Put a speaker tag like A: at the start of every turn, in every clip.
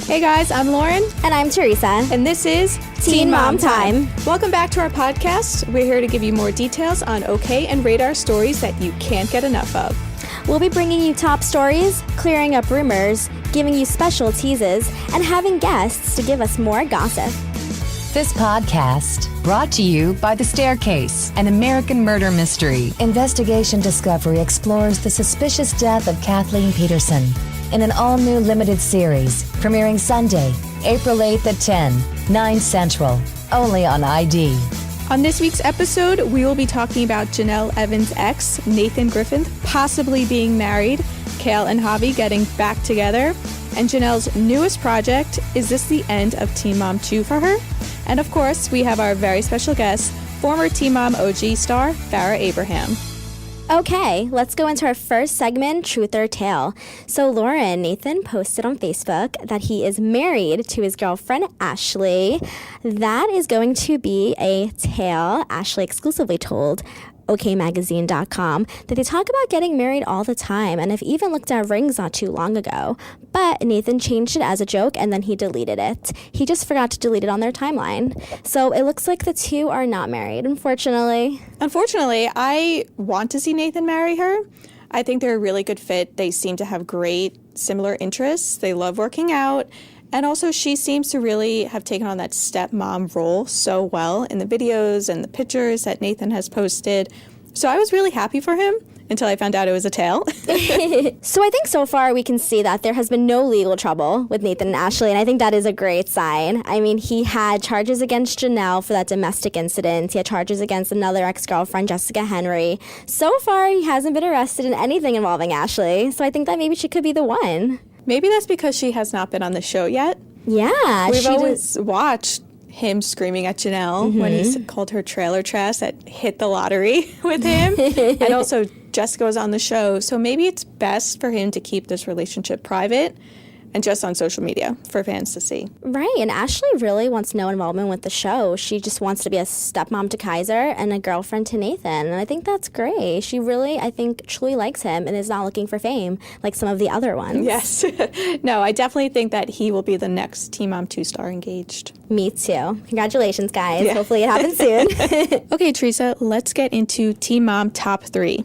A: Hey guys, I'm Lauren.
B: And I'm Teresa.
A: And this is
B: Teen Mom Time.
A: Welcome back to our podcast. We're here to give you more details on OK and Radar stories that you can't get enough of.
B: We'll be bringing you top stories, clearing up rumors, giving you special teases, and having guests to give us more gossip.
C: This podcast brought to you by The Staircase, an American murder mystery. Investigation Discovery explores the suspicious death of Kathleen Peterson in an all-new limited series, premiering Sunday, April 8th at 10, 9 Central, only on ID.
A: On this week's episode, we will be talking about Jenelle Evans' ex, Nathan Griffin, possibly being married, Kail and Javi getting back together, and Janelle's newest project, Is This the End of Teen Mom 2 for her? And of course, we have our very special guest, former Teen Mom OG star, Farrah Abraham.
B: Okay, let's go into our first segment, Truth or Tale. So Lauren, Nathan posted on Facebook that he is married to his girlfriend, Ashley. That is going to be a tale Ashley exclusively told okmagazine.com that they talk about getting married all the time and have even looked at rings not too long ago. But Nathan changed it as a joke and then he deleted it. He just forgot to delete it on their timeline. So it looks like the two are not married, unfortunately.
A: Unfortunately, I want to see Nathan marry her. I think they're a really good fit. They seem to have great similar interests. They love working out. And also, she seems to really have taken on that stepmom role so well in the videos and the pictures that Nathan has posted. So I was really happy for him until I found out it was a tale.
B: So I think so far we can see that there has been no legal trouble with Nathan and Ashley, and I think that is a great sign. I mean, he had charges against Jenelle for that domestic incident. He had charges against another ex-girlfriend, Jessica Henry. So far, he hasn't been arrested in anything involving Ashley, so I think that maybe she could be the one.
A: Maybe that's because she has not been on the show yet.
B: Yeah.
A: We've always watched him screaming at Jenelle when he called her trailer trash that hit the lottery with him. And also Jessica was on the show. So maybe it's best for him to keep this relationship private and just on social media for fans to see.
B: Right, and Ashley really wants no involvement with the show. She just wants to be a stepmom to Kaiser and a girlfriend to Nathan, and I think that's great. She really, I think, truly likes him and is not looking for fame like some of the other ones.
A: Yes. No, I definitely think that he will be the next Teen Mom 2-star engaged.
B: Me too. Congratulations, guys. Yeah. Hopefully it happens soon.
A: Okay, Teresa, let's get into Teen Mom Top 3.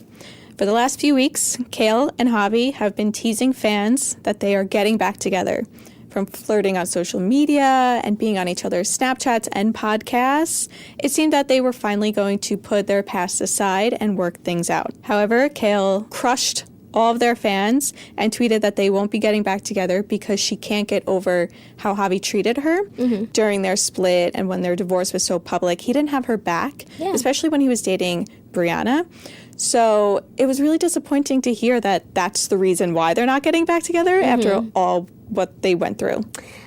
A: For the last few weeks, Kail and Javi have been teasing fans that they are getting back together. From flirting on social media and being on each other's Snapchats and podcasts, it seemed that they were finally going to put their past aside and work things out. However, Kail crushed all of their fans and tweeted that they won't be getting back together because she can't get over how Javi treated her during their split and when their divorce was so public. He didn't have her back, especially when he was dating Brianna. So it was really disappointing to hear that that's the reason why they're not getting back together after all what they went through.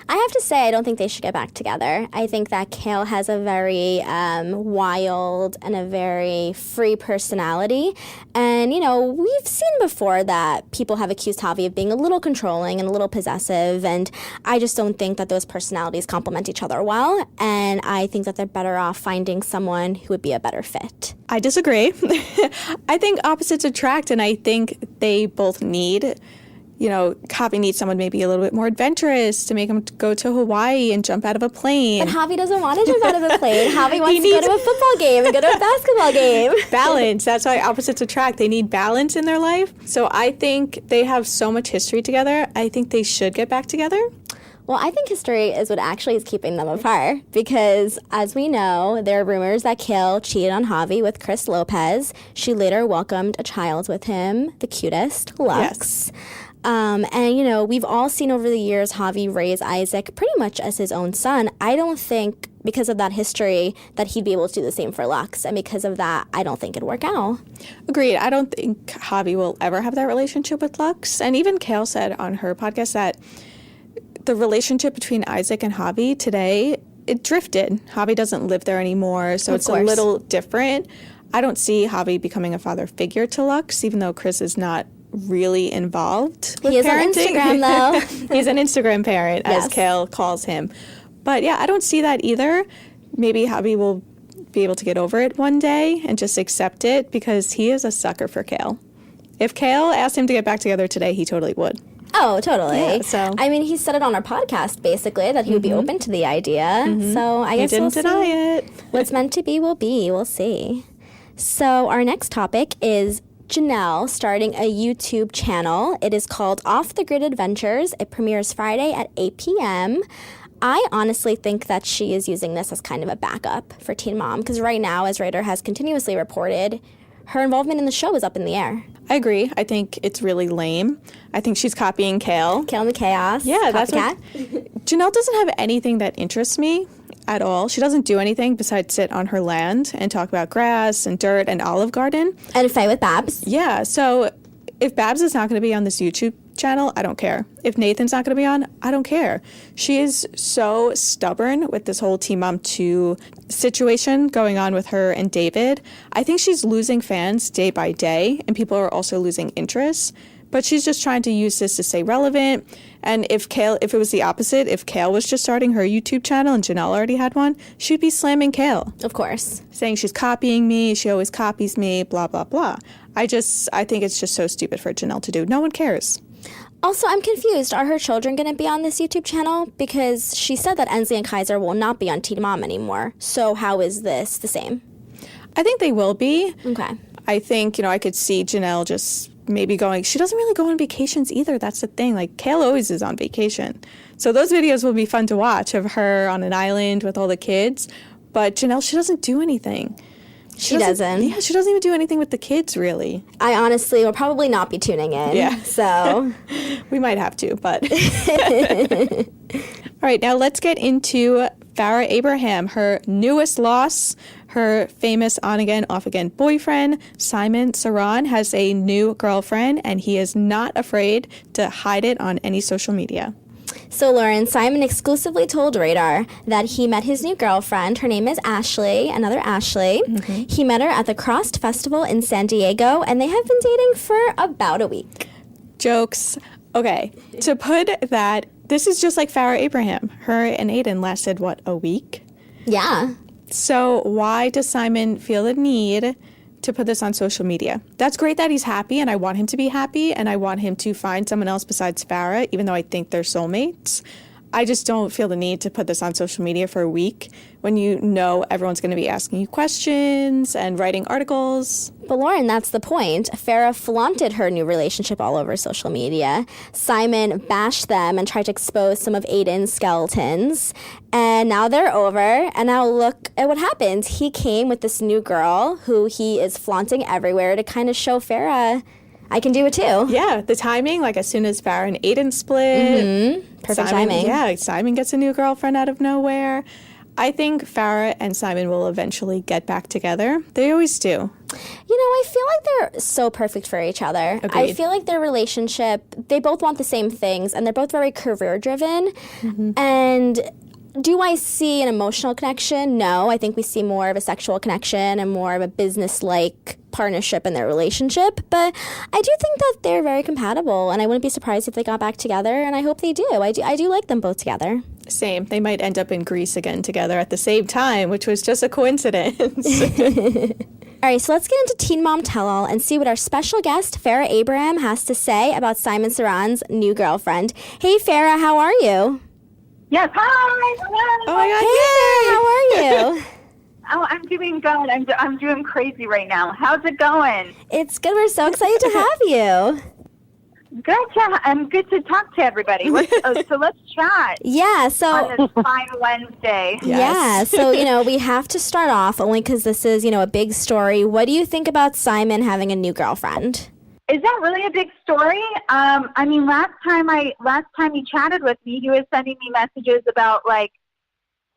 B: I have to say, I don't think they should get back together. I think that Kail has a very wild and a very free personality. And, you know, we've seen before that people have accused Javi of being a little controlling and a little possessive. And I just don't think that those personalities complement each other well. And I think that they're better off finding someone who would be a better fit.
A: I disagree. I think opposites attract, and I think they both need... You know, Javi needs someone maybe a little bit more adventurous to make him go to Hawaii and jump out of a plane.
B: But Javi doesn't want to jump out of a plane. Javi wants to go to a football game and go to a basketball game.
A: Balance. That's why opposites attract. They need balance in their life. So I think they have so much history together. I think they should get back together.
B: Well, I think history is what actually is keeping them apart because, as we know, there are rumors that Kail cheated on Javi with Chris Lopez. She later welcomed a child with him, the cutest, Lux. Yes. And, you know, we've all seen over the years Javi raise Isaac pretty much as his own son. I don't think, because of that history, that he'd be able to do the same for Lux. And because of that, I don't think it'd work out.
A: Agreed. I don't think Javi will ever have that relationship with Lux. And even Kail said on her podcast that the relationship between Isaac and Javi today, it drifted. Javi doesn't live there anymore, so it's a little different. I don't see Javi becoming a father figure to Lux, even though Chris is not really involved with
B: he is
A: parenting.
B: On Instagram, though.
A: He's an Instagram parent, as Kail calls him. But yeah, I don't see that either. Maybe Javi will be able to get over it one day and just accept it because he is a sucker for Kail. If Kail asked him to get back together today, he totally would.
B: Oh, totally.
A: Yeah, so
B: I mean, he said it on our podcast, basically, that he would be open to the idea. So I guess
A: he
B: we'll
A: didn't deny
B: see.
A: it.
B: What's meant to be will be. We'll see. So our next topic is Jenelle starting a YouTube channel. It is called Off the Grid Adventures. It premieres Friday at 8 p.m. I honestly think that she is using this as kind of a backup for Teen Mom, because right now, as Ryder has continuously reported, her involvement in the show is up in the air.
A: I agree. I think it's really lame. I think she's copying Kale.
B: Kale and the Chaos.
A: Yeah, that's
B: Copycat.
A: what. Janelle doesn't have anything that interests me at all. She doesn't do anything besides sit on her land and talk about grass and dirt and Olive Garden.
B: And fight with Babs.
A: Yeah, so if Babs is not going to be on this YouTube channel, I don't care. If Nathan's not going to be on, I don't care. She is so stubborn with this whole Teen Mom 2 situation going on with her and David. I think she's losing fans day by day, and people are also losing interest. But she's just trying to use this to stay relevant. And if it was the opposite, if Kale was just starting her YouTube channel and Jenelle already had one, she'd be slamming Kale.
B: Of course.
A: Saying she's copying me, she always copies me, blah, blah, blah. I think it's just so stupid for Jenelle to do. No one cares.
B: Also, I'm confused. Are her children going to be on this YouTube channel? Because she said that Ensley and Kaiser will not be on Teen Mom anymore. So how is this the same?
A: I think they will be.
B: Okay.
A: I think, I could see Jenelle just maybe going, she doesn't really go on vacations either. That's the thing. Like, Kale always is on vacation. So those videos will be fun to watch of her on an island with all the kids. But Jenelle, she doesn't do anything.
B: She doesn't.
A: Yeah, she doesn't even do anything with the kids, really.
B: I honestly will probably not be tuning in.
A: Yeah.
B: So.
A: We might have to, but. All right, now let's get into Farrah Abraham, her newest loss. Her famous on-again, off-again boyfriend, Simon Saran, has a new girlfriend, and he is not afraid to hide it on any social media.
B: So, Lauren, Simon exclusively told Radar that he met his new girlfriend. Her name is Ashley, another Ashley. Mm-hmm. He met her at the Crossed Festival in San Diego, and they have been dating for about a week.
A: Jokes. Okay, to put that, this is just like Farrah Abraham. Her and Aiden lasted, a week?
B: Yeah.
A: So why does Simon feel the need to put this on social media? That's great that he's happy, and I want him to be happy, and I want him to find someone else besides Farrah, even though I think they're soulmates. I just don't feel the need to put this on social media for a week when everyone's going to be asking you questions and writing articles.
B: But Lauren, that's the point. Farrah flaunted her new relationship all over social media. Simon bashed them and tried to expose some of Aiden's skeletons. And now they're over. And now look at what happened. He came with this new girl who he is flaunting everywhere to kind of show Farrah, I can do it too.
A: Yeah, the timing, like as soon as Farrah and Aiden split.
B: Mm-hmm. Perfect timing.
A: Yeah, Simon gets a new girlfriend out of nowhere. I think Farrah and Simon will eventually get back together. They always do.
B: I feel like they're so perfect for each other.
A: Agreed.
B: I feel like their relationship, they both want the same things, and they're both very career-driven. Mm-hmm. And do I see an emotional connection? No. I think we see more of a sexual connection and more of a business-like partnership in their relationship. But I do think that they're very compatible, and I wouldn't be surprised if they got back together, and I hope they do. I do like them both together.
A: Same. They might end up in Greece again together at the same time, which was just a coincidence.
B: All right, so let's get into Teen Mom Tell-All and see what our special guest, Farrah Abraham, has to say about Simon Saran's new girlfriend. Hey, Farrah, how are you?
D: Yes, hi.
A: Oh my God!
B: Hey, how are you?
D: Oh, I'm doing good. I'm doing crazy right now. How's it going?
B: It's good. We're so excited to have you.
D: Good. I'm good to talk to everybody. So let's chat.
B: Yeah. So
D: on this fine Wednesday.
A: Yes.
B: Yeah. So we have to start off only because this is a big story. What do you think about Simon having a new girlfriend?
D: Is that really a big story? I mean, last time he chatted with me, he was sending me messages about like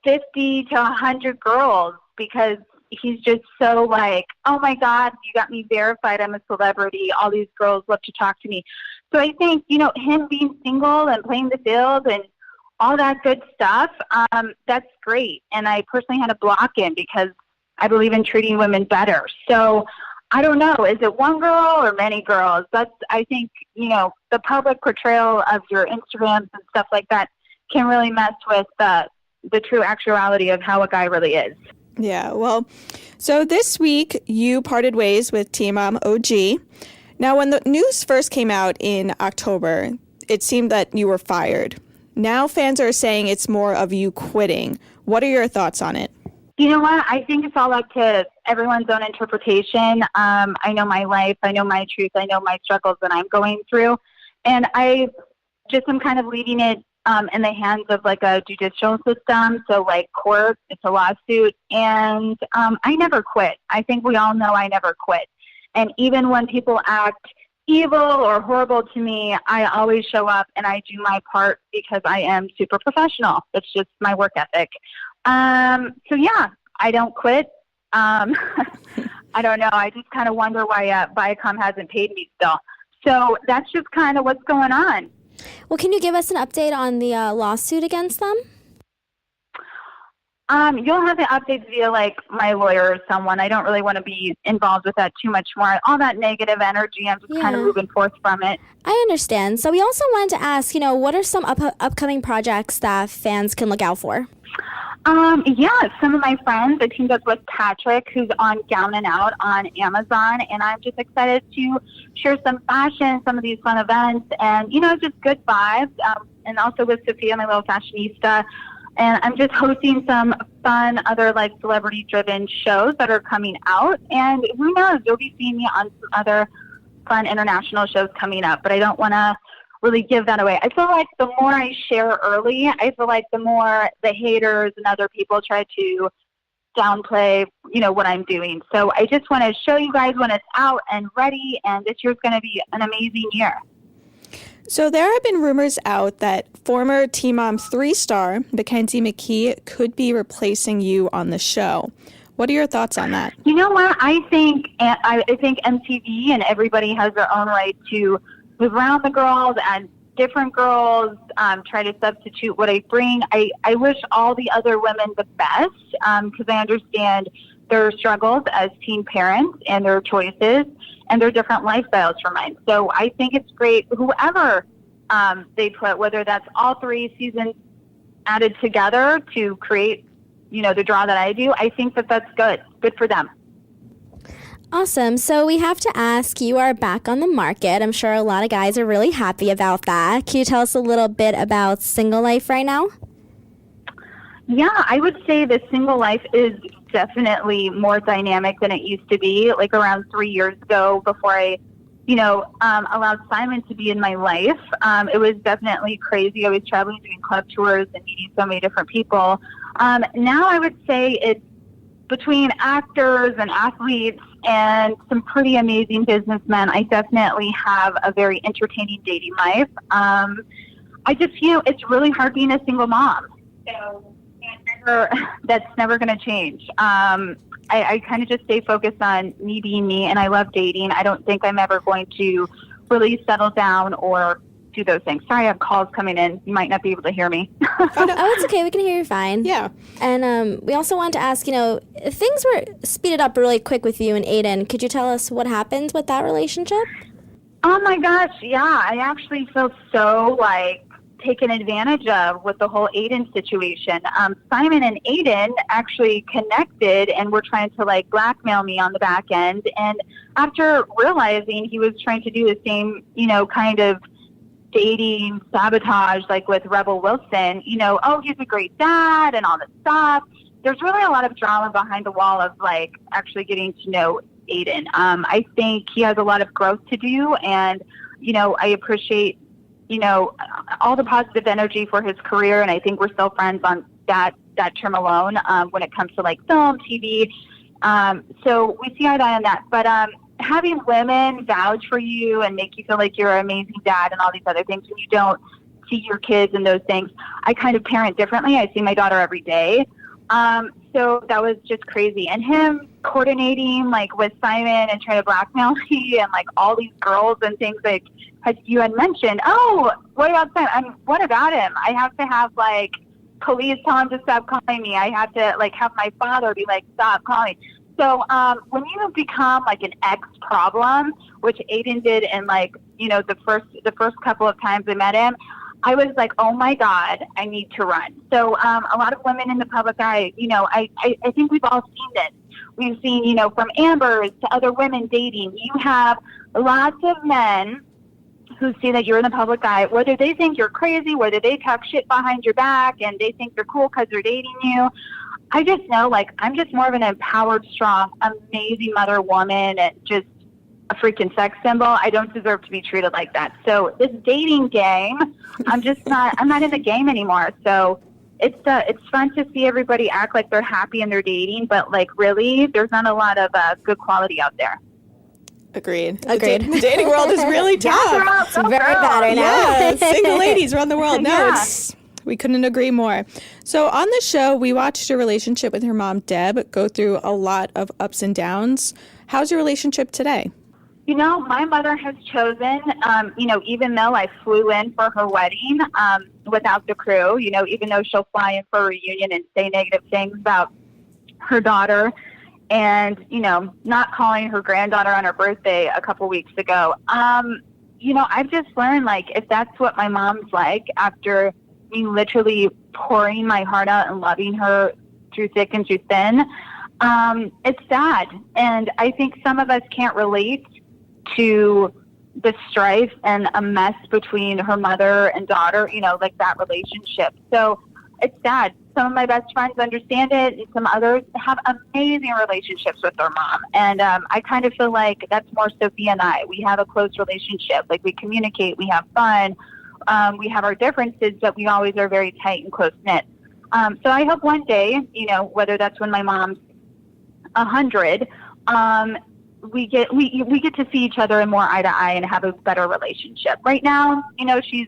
D: 50 to 100 girls because he's just so like, oh my God, you got me verified. I'm a celebrity. All these girls love to talk to me. So I think, him being single and playing the field and all that good stuff, that's great. And I personally had to block him because I believe in treating women better. So I don't know. Is it one girl or many girls? That's, I think, the public portrayal of your Instagrams and stuff like that can really mess with the true actuality of how a guy really is.
A: Yeah, well, so this week you parted ways with Teen Mom OG. Now, when the news first came out in October, it seemed that you were fired. Now fans are saying it's more of you quitting. What are your thoughts on it?
D: You know what? I think it's all up to everyone's own interpretation. I know my life. I know my truth. I know my struggles that I'm going through. And I just am kind of leaving it in the hands of like a judicial system. So like court, it's a lawsuit. And I never quit. I think we all know I never quit. And even when people act evil or horrible to me, I always show up and I do my part because I am super professional. It's just my work ethic. So yeah, I don't quit. I don't know. I just kind of wonder why Viacom hasn't paid me still. So that's just kind of what's going on.
B: Well, can you give us an update on the lawsuit against them?
D: You'll have the updates via like my lawyer or someone. I don't really want to be involved with that too much more. All that negative energy, I'm just kind of moving forth from it.
B: I understand. So we also wanted to ask, what are some upcoming projects that fans can look out for?
D: Some of my friends, I teamed up with Patrick, who's on Gown and Out on Amazon, and I'm just excited to share some fashion, some of these fun events, and, just good vibes, and also with Sophia, my little fashionista, and I'm just hosting some fun other, like, celebrity-driven shows that are coming out, and who knows, you'll be seeing me on some other fun international shows coming up, but I don't want to really give that away. I feel like the more I share early, I feel like the more the haters and other people try to downplay, what I'm doing. So I just want to show you guys when it's out and ready, and this year's going to be an amazing year.
A: So there have been rumors out that former Teen Mom 3 star Mackenzie McKee could be replacing you on the show. What are your thoughts on that?
D: You know what? I think MTV and everybody has their own right to move around the girls and different girls, try to substitute what I bring. I wish all the other women the best because I understand their struggles as teen parents and their choices and their different lifestyles from mine. So I think it's great whoever they put, whether that's all 3 seasons added together to create, the draw that I do. I think that's good. Good for them.
B: Awesome. So we have to ask, you are back on the market. I'm sure a lot of guys are really happy about that. Can you tell us a little bit about single life right now?
D: Yeah, I would say the single life is definitely more dynamic than it used to be. Like around 3 years ago, before I, allowed Simon to be in my life, it was definitely crazy. I was traveling, doing club tours and meeting so many different people. Now I would say it's between actors and athletes and some pretty amazing businessmen. I definitely have a very entertaining dating life. I just, it's really hard being a single mom. So that's never going to change. I kind of just stay focused on me being me, and I love dating. I don't think I'm ever going to really settle down or do those things. Sorry, I have calls coming in. You might not be able to hear me.
B: Oh, it's okay. We can hear you fine.
A: Yeah.
B: And we also wanted to ask, things were speeded up really quick with you and Aiden. Could you tell us what happened with that relationship?
D: Oh, my gosh. Yeah, I actually felt so, taken advantage of with the whole Aiden situation. Simon and Aiden actually connected and were trying to, blackmail me on the back end. And after realizing he was trying to do the same, kind of dating sabotage with Rebel Wilson, oh, he's a great dad and all this stuff. There's really a lot of drama behind the wall of actually getting to know Aiden. I think he has a lot of growth to do, and I appreciate all the positive energy for his career, and I think we're still friends on that term alone when it comes to film, TV. So we see eye to eye on that, but having women vouch for you and make you feel like you're an amazing dad and all these other things when you don't see your kids and those things. I kind of parent differently. I see my daughter every day. So that was just crazy. And him coordinating with Simon and trying to blackmail me and all these girls and things as you had mentioned. Oh, what about Simon? What about him? I have to have police tell him to stop calling me. I have to have my father be stop calling. So when you become an ex problem, which Aiden did, and the first couple of times I met him, I was oh my God, I need to run. So a lot of women in the public eye, I think we've all seen this. We've seen, from Amber's to other women dating. You have lots of men who see that you're in the public eye, whether they think you're crazy, whether they talk shit behind your back and they think you're cool because they're dating you. I just know, like, I'm just more of an empowered, strong, amazing mother, woman, and just a freaking sex symbol. I don't deserve to be treated like that. So this dating game, I'm not in the game anymore. So it's fun to see everybody act like they're happy and they're dating, but like really, there's not a lot of good quality out there.
A: Agreed.
B: Agreed.
A: The dating world is really tough.
B: It's very bad right now.
A: Yeah, single ladies around the world. No,
D: Yeah.
A: we couldn't agree more. So on the show, we watched your relationship with your mom, Deb, go through a lot of ups and downs. How's your relationship today?
D: You know, my mother has chosen, even though I flew in for her wedding without the crew, even though she'll fly in for a reunion and say negative things about her daughter and, not calling her granddaughter on her birthday a couple weeks ago. I've just learned, like, if that's what my mom's like after me literally pouring my heart out and loving her through thick and through thin, it's sad. And I think some of us can't relate to the strife and a mess between her mother and daughter, like that relationship. So it's sad. Some of my best friends understand it, and some others have amazing relationships with their mom. And I kind of feel like that's more Sophia and I. We have a close relationship. Like, we communicate, we have fun, we have our differences, but we always are very tight and close-knit. So I hope one day, whether that's when my mom's 100, we get to see each other in more eye to eye and have a better relationship. Right now, she's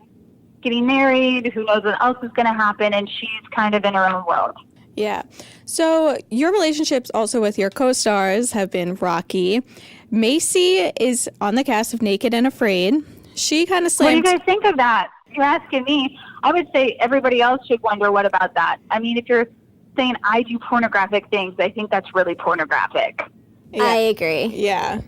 D: getting married, who knows what else is going to happen, and she's kind of in her own world.
A: Yeah. So your relationships also with your co-stars have been rocky. Macy is on the cast of Naked and Afraid. She kind of slammed...
D: What do you guys think of that? You're asking me. I would say everybody else should wonder, what about that? I mean, if you're saying I do pornographic things, I think that's really pornographic.
A: Yeah.
B: I agree.
A: Yeah.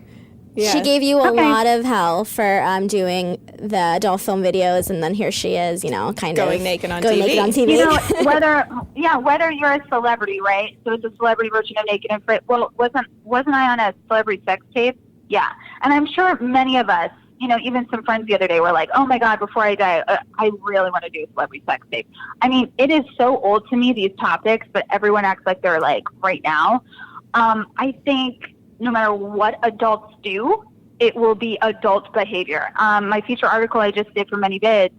A: Yeah.
B: She gave you a lot of hell for doing the adult film videos, and then here she is,
A: Going naked on
B: going
A: TV.
B: naked on TV.
D: Whether you're a celebrity, right? So it's a celebrity version of Naked and Afraid. Well, wasn't I on a celebrity sex tape? Yeah. And I'm sure many of us, even some friends the other day were like, oh my God, before I die, I really want to do a celebrity sex tape. I mean, it is so old to me, these topics, but everyone acts like they're like right now. I think no matter what adults do, it will be adult behavior. My feature article I just did for Many Vids,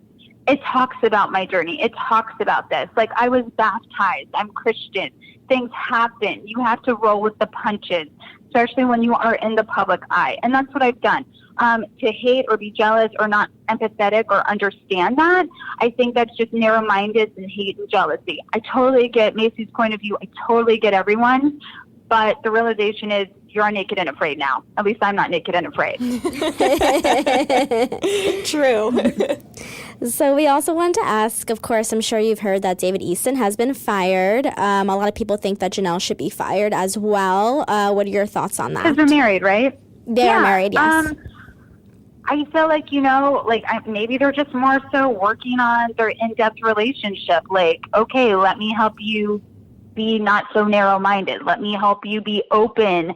D: it talks about my journey. It talks about this. Like, I was baptized. I'm Christian. Things happen. You have to roll with the punches, especially when you are in the public eye. And that's what I've done. To hate or be jealous or not empathetic or understand that, I think that's just narrow-minded and hate and jealousy. I totally get Macy's point of view. I totally get everyone. But the realization is, you're naked and afraid now. At least I'm not naked and afraid.
A: True.
B: So we also wanted to ask, of course, I'm sure you've heard that David Easton has been fired. A lot of people think that Jenelle should be fired as well. What are your thoughts on that?
D: Because they're married, right?
B: They are married, yes.
D: I feel like, maybe they're just more so working on their in-depth relationship. Like, okay, let me help you be not so narrow-minded. Let me help you be open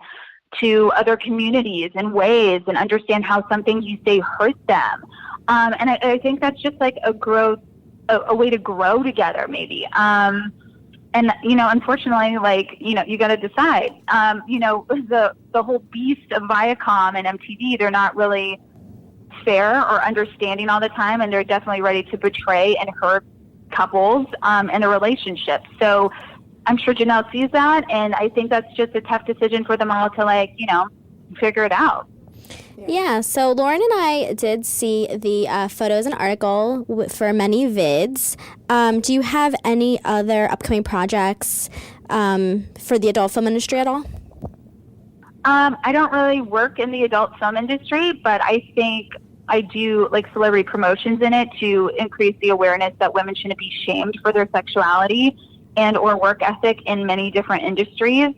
D: to other communities and ways and understand how some things you say hurt them. And I think that's just like a way to grow together, maybe. And, unfortunately, you got to decide. The whole beast of Viacom and MTV, they're not really fair or understanding all the time, and they're definitely ready to betray and hurt couples in a relationship. So I'm sure Jenelle sees that, and I think that's just a tough decision for them all to, figure it out.
B: Yeah, so Lauren and I did see the photos and article for Many Vids. Do you have any other upcoming projects for the adult film industry at all?
D: I don't really work in the adult film industry, but I think I do like celebrity promotions in it to increase the awareness that women shouldn't be shamed for their sexuality and or work ethic in many different industries.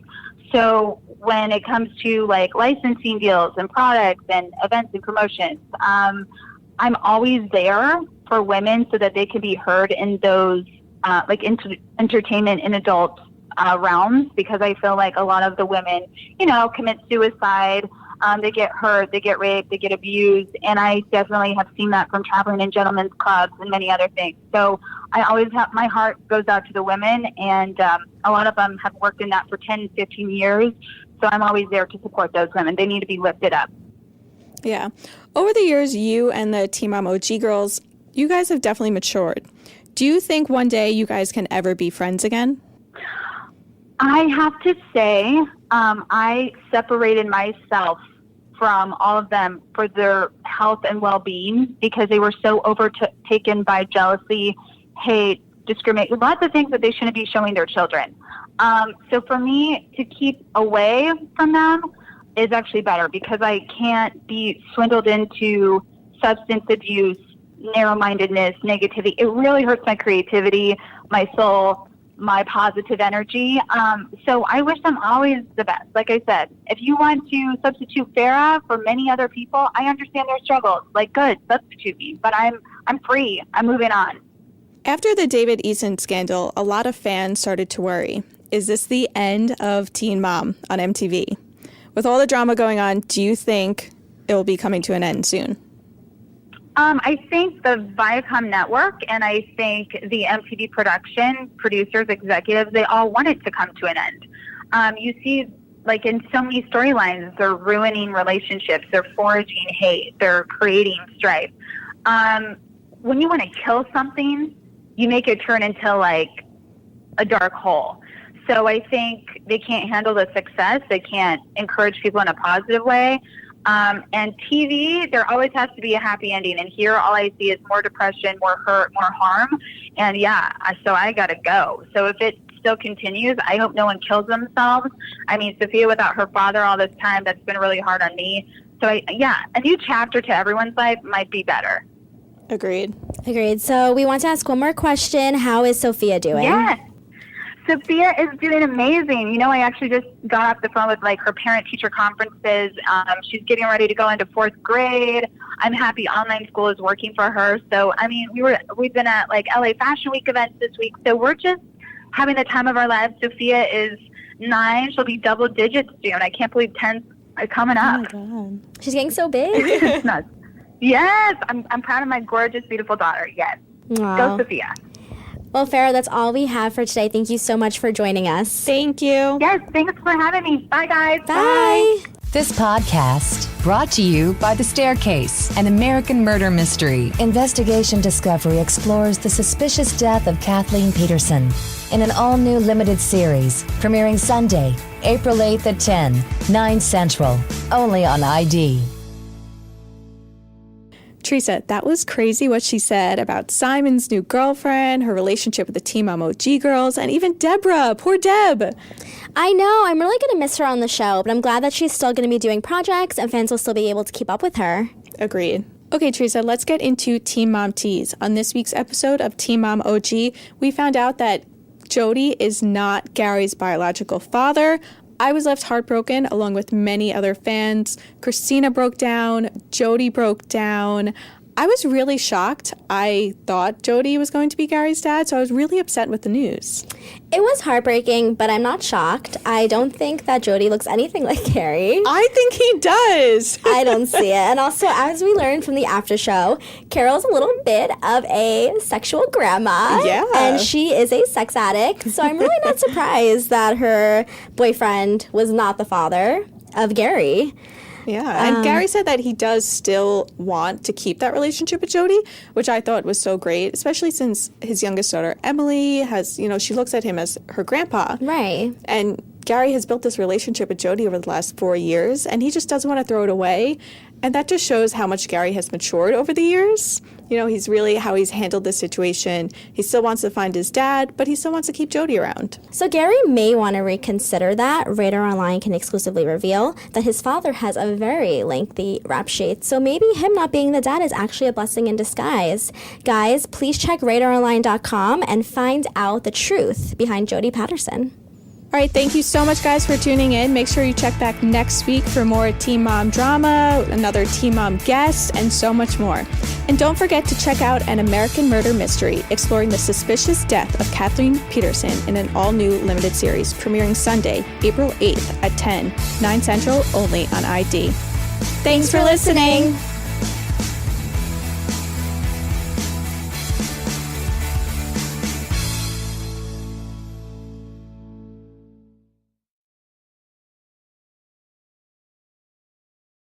D: So when it comes to like licensing deals and products and events and promotions, I'm always there for women so that they can be heard in those entertainment and adult realms, because I feel like a lot of the women, commit suicide They get hurt, they get raped, they get abused. And I definitely have seen that from traveling in gentlemen's clubs and many other things. So I always have, my heart goes out to the women, and a lot of them have worked in that for 10, 15 years. So I'm always there to support those women. They need to be lifted up.
A: Yeah. Over the years, you and the Teen Mom OG girls, you guys have definitely matured. Do you think one day you guys can ever be friends again?
D: I have to say, I separated myself from all of them for their health and well-being because they were so overtaken by jealousy, hate, discrimination, lots of things that they shouldn't be showing their children. So for me to keep away from them is actually better because I can't be swindled into substance abuse, narrow-mindedness, negativity. It really hurts my creativity, my soul, my positive energy. So I wish them always the best. Like I said, if you want to substitute Farrah for many other people, I understand their struggles. Like, good, substitute me. But I'm free. I'm moving on.
A: After the David Eason scandal, a lot of fans started to worry. Is this the end of Teen Mom on MTV? With all the drama going on, do you think it will be coming to an end soon?
D: I think the Viacom network and I think the MTV production, producers, executives, they all want it to come to an end. You see, like in so many storylines, they're ruining relationships, they're foraging hate, they're creating strife. When you want to kill something, you make it turn into like a dark hole. So I think they can't handle the success. They can't encourage people in a positive way. And TV, there always has to be a happy ending. And here all I see is more depression, more hurt, more harm. And so I got to go. So if it still continues, I hope no one kills themselves. I mean, Sophia without her father all this time, that's been really hard on me. So a new chapter to everyone's life might be better.
A: Agreed.
B: So we want to ask one more question. How is Sophia doing?
D: Yes. Sophia is doing amazing. You know, I actually just got off the phone with like her parent-teacher conferences. She's getting ready to go into 4th grade. I'm happy online school is working for her. So, I mean, we've been at like LA Fashion Week events this week. So we're just having the time of our lives. Sophia is 9. She'll be double digits soon. I can't believe 10's are coming up.
B: Oh my God. She's getting so big.
D: It's nuts. Yes, I'm proud of my gorgeous, beautiful daughter. Yes.
B: Wow.
D: Go Sophia.
B: Well, Farrah, that's all we have for today. Thank you so much for joining us.
A: Thank you.
D: Yes, thanks for having me. Bye, guys.
B: Bye.
C: This podcast brought to you by The Staircase, an American murder mystery. Investigation Discovery explores the suspicious death of Kathleen Peterson in an all-new limited series, premiering Sunday, April 8th at 10, 9 Central, only on ID.
A: Teresa, that was crazy what she said about Simon's new girlfriend, her relationship with the Teen Mom OG girls, and even Deborah. Poor Deb.
B: I know. I'm really going to miss her on the show, but I'm glad that she's still going to be doing projects and fans will still be able to keep up with her.
A: Agreed. Okay, Teresa, let's get into Teen Mom Tease. On this week's episode of Teen Mom OG, we found out that Jody is not Gary's biological father. I was left heartbroken along with many other fans. Christina broke down. Jody broke down. I was really shocked. I thought Jody was going to be Gary's dad, so I was really upset with the news.
B: It was heartbreaking, but I'm not shocked. I don't think that Jody looks anything like Gary.
A: I think he does.
B: I don't see it. And also, as we learned from the after show, Carol's a little bit of a sexual grandma.
A: Yeah.
B: And she is a sex addict. So I'm really not surprised that her boyfriend was not the father of Gary.
A: Yeah, and Gary said that he does still want to keep that relationship with Jody, which I thought was so great, especially since his youngest daughter, Emily, has, she looks at him as her grandpa.
B: Right.
A: And Gary has built this relationship with Jody over the last 4 years, and he just doesn't want to throw it away. And that just shows how much Gary has matured over the years. He's really how he's handled this situation. He still wants to find his dad, but he still wants to keep Jody around.
B: So Gary may want to reconsider that. Radar Online can exclusively reveal that his father has a very lengthy rap sheet. So maybe him not being the dad is actually a blessing in disguise. Guys, please check radaronline.com and find out the truth behind Jody Patterson.
A: All right, thank you so much, guys, for tuning in. Make sure you check back next week for more Teen Mom drama, another Teen Mom guest, and so much more. And don't forget to check out An American Murder Mystery, exploring the suspicious death of Kathleen Peterson in an all-new limited series, premiering Sunday, April 8th at 10, 9 Central, only on ID. Thanks for listening.